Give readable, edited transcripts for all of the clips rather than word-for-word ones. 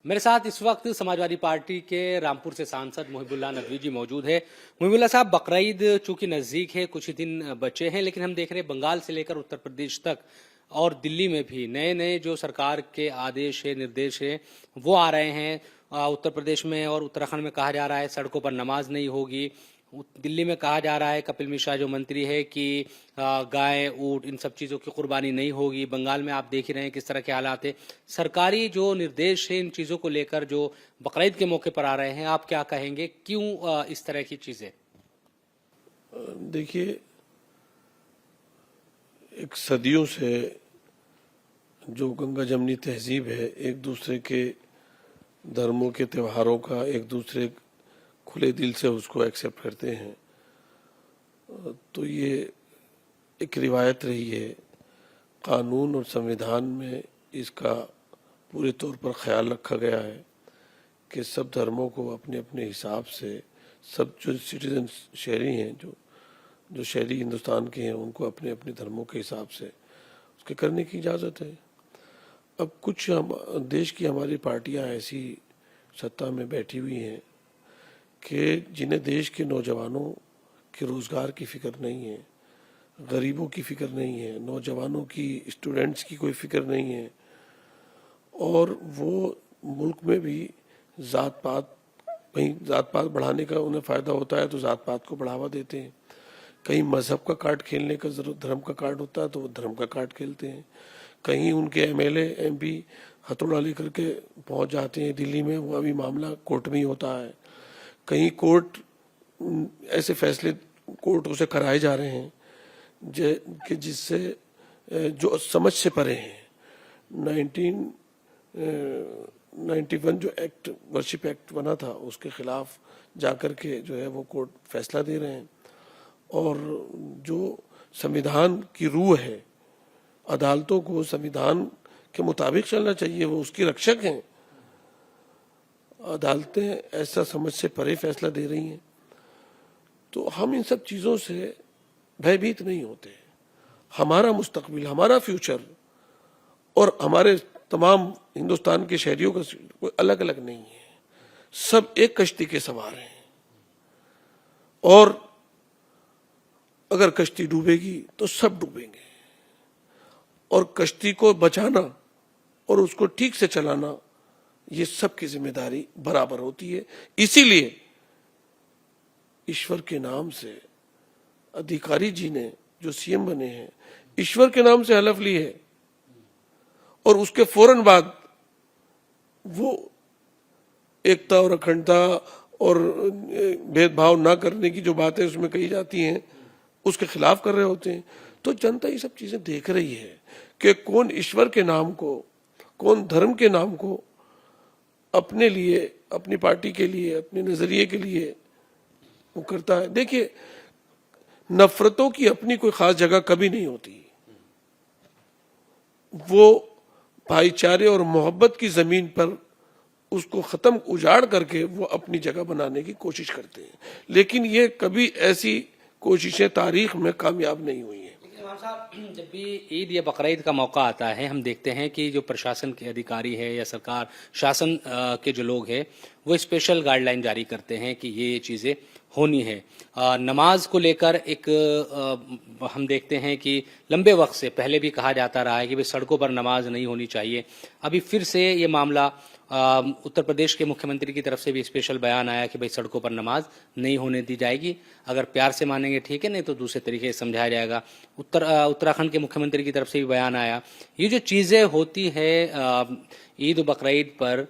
मेरे साथ इस वक्त समाजवादी पार्टी के रामपुर से सांसद मुहिबुल्लाह नदवी जी मौजूद है। मुहिबुल्लाह साहब, बकरीद चूंकि नजदीक है, कुछ ही दिन बचे हैं, लेकिन हम देख रहे हैं बंगाल से लेकर उत्तर प्रदेश तक और दिल्ली में भी नए नए जो सरकार के आदेश है, निर्देश है, वो आ रहे हैं। उत्तर प्रदेश में और उत्तराखंड में कहा जा रहा है सड़कों पर नमाज नहीं होगी। दिल्ली में कहा जा रहा है, कपिल मिश्रा जो मंत्री है, कि गाय ऊंट इन सब चीज़ों की कुर्बानी नहीं होगी। बंगाल में आप देख ही रहे हैं किस तरह के हालात है। सरकारी जो निर्देश है इन चीज़ों को लेकर जो बकरीद के मौके पर आ रहे हैं, आप क्या कहेंगे, क्यों इस तरह की चीज़ें? देखिए, एक सदियों से जो गंगा जमनी तहजीब है, एक दूसरे के धर्मों के त्योहारों का एक दूसरे खुले दिल से उसको एक्सेप्ट करते हैं, तो ये एक रिवायत रही है। कानून और संविधान में इसका पूरे तौर पर ख्याल रखा गया है कि सब धर्मों को अपने अपने हिसाब से, सब जो सिटीजन शहरी हैं, जो शहरी हिंदुस्तान के हैं, उनको अपने अपने धर्मों के हिसाब से उसके करने की इजाज़त है। अब कुछ देश की हमारी पार्टियां ऐसी सत्ता में बैठी हुई हैं कि जिन्हें देश के नौजवानों के रोज़गार की फ़िक्र नहीं है, गरीबों की फ़िक्र नहीं है, नौजवानों की, स्टूडेंट्स की कोई फ़िक्र नहीं है, और वो मुल्क में भी ज़ात पात, कहीं ज़ात पात बढ़ाने का उन्हें फ़ायदा होता है तो ज़ात पात को बढ़ावा देते हैं, कहीं मज़हब का कार्ड खेलने का ज़रूरत, धर्म का कार्ड होता है तो वो धर्म का कार्ड खेलते हैं, कहीं उनके एमएलए एमपी हथौड़ा लेकर के पहुंच जाते हैं दिल्ली में, वहाँ भी मामला कोर्ट में ही होता है, कहीं कोर्ट ऐसे फैसले कोर्टों से कराए जा रहे हैं कि जिससे जो समझ से परे हैं। 1991 जो एक्ट, वर्शिप एक्ट बना था, उसके खिलाफ जाकर के जो है वो कोर्ट फैसला दे रहे हैं। और जो संविधान की रूह है, अदालतों को संविधान के मुताबिक चलना चाहिए, वो उसकी रक्षक हैं। अदालतें ऐसा समझ से परे फैसला दे रही हैं, तो हम इन सब चीज़ों से भयभीत नहीं होते। हमारा मुस्तकबिल, हमारा फ्यूचर और हमारे तमाम हिंदुस्तान के शहरियों का कोई अलग अलग नहीं है, सब एक कश्ती के सवार हैं, और अगर कश्ती डूबेगी तो सब डूबेंगे, और कश्ती को बचाना और उसको ठीक से चलाना, ये सबकी जिम्मेदारी बराबर होती है। इसीलिए ईश्वर के नाम से अधिकारी जी ने, जो सीएम बने हैं, ईश्वर के नाम से हलफ ली है, और उसके फौरन बाद वो एकता और अखंडता और भेदभाव ना करने की जो बातें उसमें कही जाती हैं, उसके खिलाफ कर रहे होते हैं। तो जनता ये सब चीजें देख रही है कि कौन ईश्वर के नाम को, कौन धर्म के नाम को अपने लिए, अपनी पार्टी के लिए, अपने नजरिए के लिए वो करता है। देखिए, नफरतों की अपनी कोई खास जगह कभी नहीं होती, वो भाईचारे और मोहब्बत की जमीन पर उसको खत्म, उजाड़ करके वो अपनी जगह बनाने की कोशिश करते हैं, लेकिन ये कभी ऐसी कोशिशें तारीख में कामयाब नहीं हुई हैं। जब भी ईद या बकरीद का मौका आता है, हम देखते हैं कि जो प्रशासन के अधिकारी है या सरकार शासन के जो लोग हैं, वो स्पेशल गाइडलाइन जारी करते हैं कि ये चीज़ें होनी है। नमाज को लेकर एक हम देखते हैं कि लंबे वक्त से पहले भी कहा जाता रहा है कि भाई सड़कों पर नमाज नहीं होनी चाहिए। अभी फिर से ये मामला उत्तर प्रदेश के मुख्यमंत्री की तरफ से भी स्पेशल बयान आया कि भाई सड़कों पर नमाज नहीं होने दी जाएगी, अगर प्यार से मानेंगे ठीक है, नहीं तो दूसरे तरीके से समझाया जाएगा। उत्तराखंड के मुख्यमंत्री की तरफ से भी बयान आया। ये जो चीज़ें होती है ईद बकरीद पर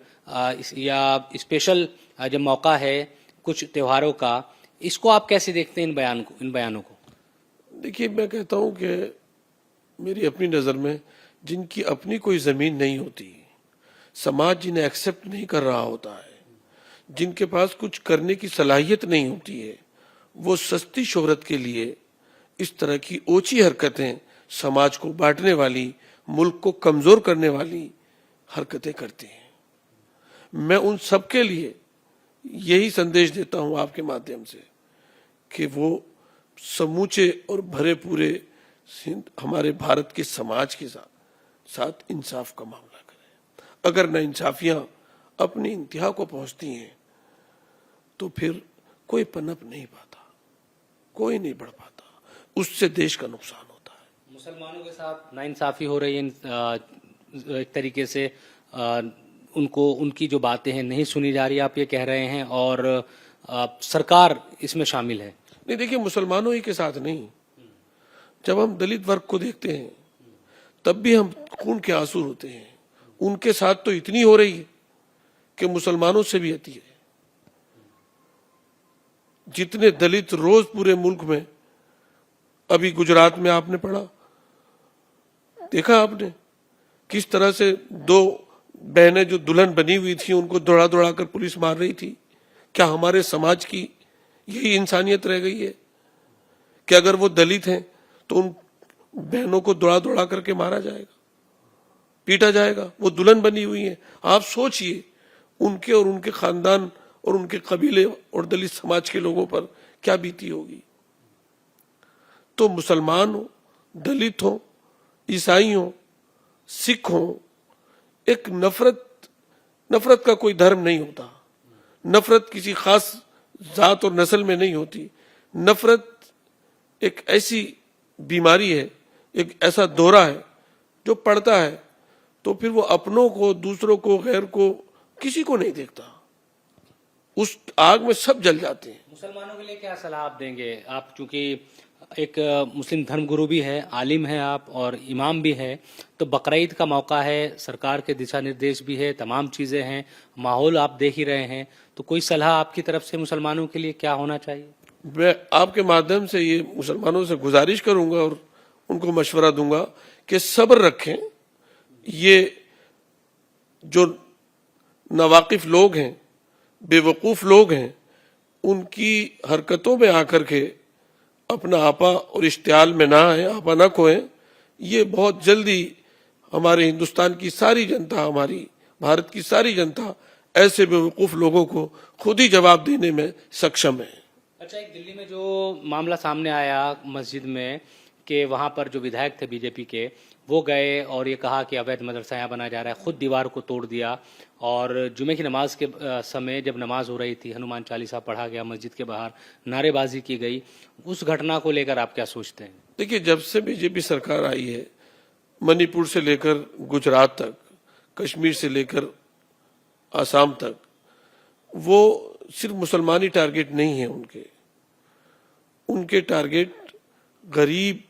या स्पेशल जब मौका है कुछ त्योहारों का, इसको आप कैसे देखते हैं, इन बयानों को? देखिए, मैं कहता हूं कि मेरी अपनी नज़र में जिनकी अपनी कोई ज़मीन नहीं होती, समाज जिन्हें एक्सेप्ट नहीं कर रहा होता है, जिनके पास कुछ करने की सलाहियत नहीं होती है, वो सस्ती शोहरत के लिए इस तरह की ओछी हरकतें, समाज को बांटने वाली, मुल्क को कमज़ोर करने वाली हरकतें करते हैं। मैं उन सब के लिए यही संदेश देता हूं आपके माध्यम से कि वो समूचे और भरे पूरे हमारे भारत के समाज के साथ इंसाफ का मामला करें। अगर नाइंसाफियां अपनी इंतहा को पहुंचती हैं तो फिर कोई पनप नहीं पाता, कोई नहीं बढ़ पाता, उससे देश का नुकसान होता है। मुसलमानों के साथ नाइंसाफी हो रही है, एक तरीके से उनको उनकी जो बातें हैं नहीं सुनी जा रही, आप ये कह रहे हैं, और सरकार इसमें शामिल है। नहीं, देखिए, मुसलमानों ही के साथ नहीं, जब हम दलित वर्ग को देखते हैं तब भी हम खून के आंसू होते हैं। उनके साथ तो इतनी हो रही है कि मुसलमानों से भी अति है। जितने दलित रोज पूरे मुल्क में, अभी गुजरात में आपने पढ़ा, देखा आपने किस तरह से दो बहनें जो दुल्हन बनी हुई थी उनको दौड़ा दौड़ा कर पुलिस मार रही थी। क्या हमारे समाज की यही इंसानियत रह गई है कि अगर वो दलित हैं तो उन बहनों को दौड़ा दौड़ा करके मारा जाएगा, पीटा जाएगा? वो दुल्हन बनी हुई है। आप सोचिए उनके और उनके खानदान और उनके कबीले और दलित समाज के लोगों पर क्या बीती होगी। तो मुसलमान हो, दलित हो, ईसाई हो, सिख हो, एक नफरत का कोई धर्म नहीं होता। नफरत किसी खास जात और नस्ल में नहीं होती। नफरत एक ऐसी बीमारी है, एक ऐसा दौरा है जो पड़ता है तो फिर वो अपनों को, दूसरों को, गैर को, किसी को नहीं देखता। उस आग में सब जल जाते हैं। मुसलमानों के लिए क्या सलाह आप देंगे? आप चूंकि एक मुस्लिम धर्मगुरु भी है, आलिम है आप, और इमाम भी है, तो बकरीद का मौका है, सरकार के दिशा निर्देश भी है, तमाम चीज़ें हैं, माहौल आप देख ही रहे हैं, तो कोई सलाह आपकी तरफ से मुसलमानों के लिए क्या होना चाहिए? मैं आपके माध्यम से ये मुसलमानों से गुजारिश करूंगा और उनको मशवरा दूंगा कि सब्र रखें। ये जो नावाकिफ लोग हैं, बेवकूफ लोग हैं, उनकी हरकतों में आकर के अपना आपा और इश्तियाल में ना आए, आपा ना खोएं। ये बहुत जल्दी हमारे हिंदुस्तान की सारी जनता, हमारी भारत की सारी जनता ऐसे बेवकूफ लोगों को खुद ही जवाब देने में सक्षम है। अच्छा, एक दिल्ली में जो मामला सामने आया मस्जिद में कि वहाँ पर जो विधायक थे बीजेपी के, वो गए और ये कहा कि अवैध मदरसा यहाँ बनाया जा रहा है, खुद दीवार को तोड़ दिया, और जुमे की नमाज के समय जब नमाज हो रही थी, हनुमान चालीसा पढ़ा गया मस्जिद के बाहर, नारेबाजी की गई। उस घटना को लेकर आप क्या सोचते हैं? देखिए, जब से बीजेपी सरकार आई है, मणिपुर से लेकर गुजरात तक, कश्मीर से लेकर आसाम तक, वो सिर्फ मुसलमानी टारगेट नहीं है उनके टारगेट गरीब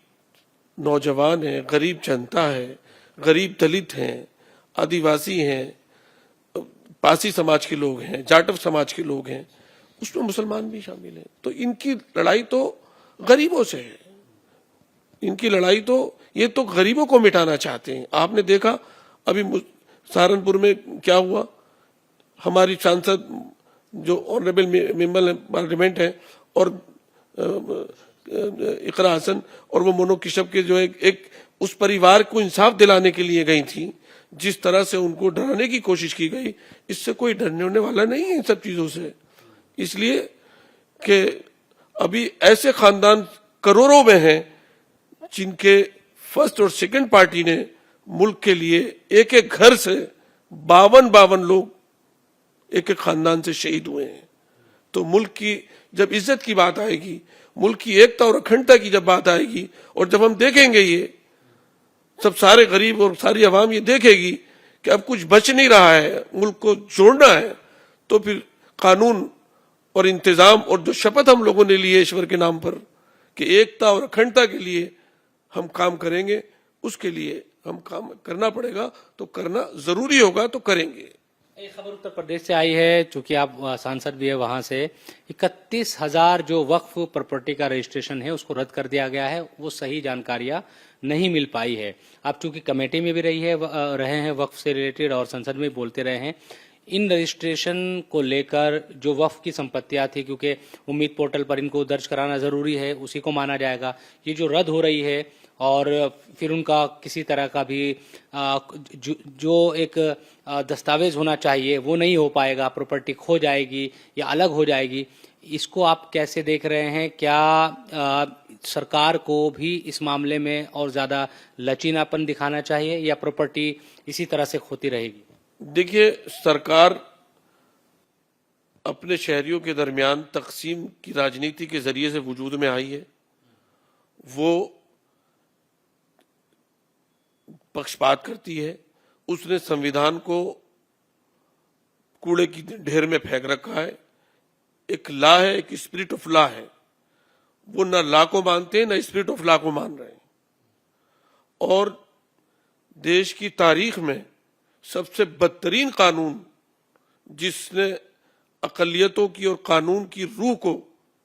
नौजवान है, गरीब जनता है, गरीब दलित हैं, आदिवासी हैं, पासी समाज के लोग हैं, जाटव समाज के लोग हैं, उसमें मुसलमान भी शामिल हैं। तो इनकी लड़ाई तो गरीबों से है। इनकी लड़ाई तो, ये तो गरीबों को मिटाना चाहते हैं। आपने देखा अभी सहारनपुर में क्या हुआ। हमारी सांसद जो ऑनरेबल मेंबर पार्लियामेंट है और इकरा हसन और वो मोनो किशब के जो एक उस परिवार को इंसाफ दिलाने के लिए गई थी, जिस तरह से उनको डराने की कोशिश की गई, इससे कोई डरने होने वाला नहीं है इन सब चीजों से। इसलिए कि अभी ऐसे खानदान करोड़ों में हैं जिनके फर्स्ट और सेकंड पार्टी ने मुल्क के लिए एक एक घर से 52 लोग एक एक खानदान से शहीद हुए हैं। तो मुल्क की जब इज्जत की बात आएगी, मुल्क की एकता और अखंडता की जब बात आएगी, और जब हम देखेंगे ये सब सारे गरीब और सारी आवाम ये देखेगी कि अब कुछ बच नहीं रहा है, मुल्क को जोड़ना है, तो फिर कानून और इंतजाम और जो शपथ हम लोगों ने ली है ईश्वर के नाम पर कि एकता और अखंडता के लिए हम काम करेंगे, उसके लिए हम काम करना पड़ेगा। तो करना जरूरी होगा तो करेंगे। एक खबर उत्तर प्रदेश से आई है, चूंकि आप सांसद भी है वहां से, 31,000 जो वक्फ प्रॉपर्टी का रजिस्ट्रेशन है उसको रद्द कर दिया गया है। वो सही जानकारियां नहीं मिल पाई है। आप चूंकि कमेटी में भी रहे हैं वक्फ से रिलेटेड और संसद में बोलते रहे हैं, इन रजिस्ट्रेशन को लेकर जो वक्फ की संपत्तियां थी, क्योंकि उम्मीद पोर्टल पर इनको दर्ज कराना जरूरी है, उसी को माना जाएगा। ये जो रद्द हो रही है और फिर उनका किसी तरह का भी जो एक दस्तावेज होना चाहिए वो नहीं हो पाएगा, प्रॉपर्टी खो जाएगी या अलग हो जाएगी। इसको आप कैसे देख रहे हैं? क्या सरकार को भी इस मामले में और ज्यादा लचीलापन दिखाना चाहिए या प्रॉपर्टी इसी तरह से खोती रहेगी? देखिए, सरकार अपने शहरियों के दरमियान तकसीम की राजनीति के जरिए से वजूद में आई है। वो पक्षपात करती है। उसने संविधान को कूड़े की ढेर में फेंक रखा है। एक लॉ है, एक स्पिरिट ऑफ लॉ है। वो न लॉ को मानते हैं, न स्पिरिट ऑफ लॉ को मान रहे हैं। और देश की तारीख में सबसे बदतरीन कानून जिसने अकलियतों की और कानून की रूह को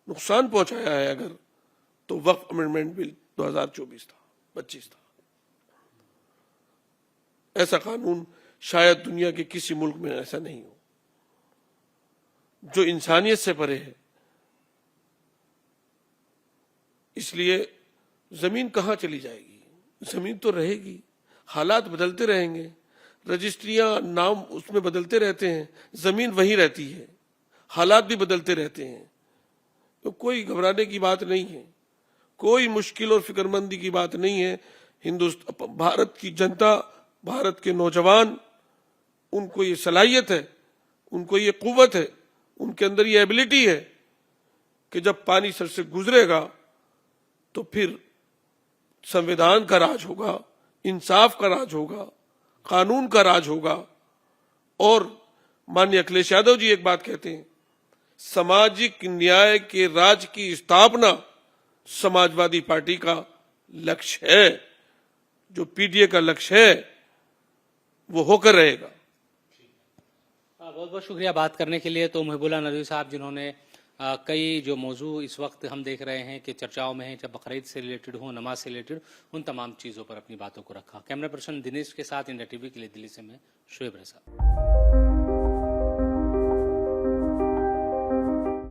नुकसान पहुंचाया है अगर, तो वक्फ अमेंडमेंट बिल 2024 था। ऐसा कानून शायद दुनिया के किसी मुल्क में ऐसा नहीं हो, जो इंसानियत से परे है। इसलिए जमीन कहां चली जाएगी? जमीन तो रहेगी, हालात बदलते रहेंगे, रजिस्ट्रियां नाम उसमें बदलते रहते हैं, जमीन वही रहती है, हालात भी बदलते रहते हैं। तो कोई घबराने की बात नहीं है, कोई मुश्किल और फिक्रमंदी की बात नहीं है। हिंदुस्तान, भारत की जनता, भारत के नौजवान, उनको ये सलाहियत है, उनको ये कुव्वत है, उनके अंदर ये एबिलिटी है कि जब पानी सर से गुजरेगा तो फिर संविधान का राज होगा, इंसाफ का राज होगा, कानून का राज होगा। और माननीय अखिलेश यादव जी एक बात कहते हैं, सामाजिक न्याय के राज की स्थापना समाजवादी पार्टी का लक्ष्य है। जो पीडीए का लक्ष्य है वो होकर रहेगा। बहुत बहुत शुक्रिया बात करने के लिए। तो महबूबुल्लाह नदवी साहब, जिन्होंने कई जो मौजू इस वक्त हम देख रहे हैं कि चर्चाओं में है, चाहे बकरीद से रिलेटेड हो, नमाज से रिलेटेड, उन तमाम चीज़ों पर अपनी बातों को रखा। कैमरा पर्सन दिनेश के साथ इंडिया टीवी के लिए दिल्ली से मैं शोएब रजा।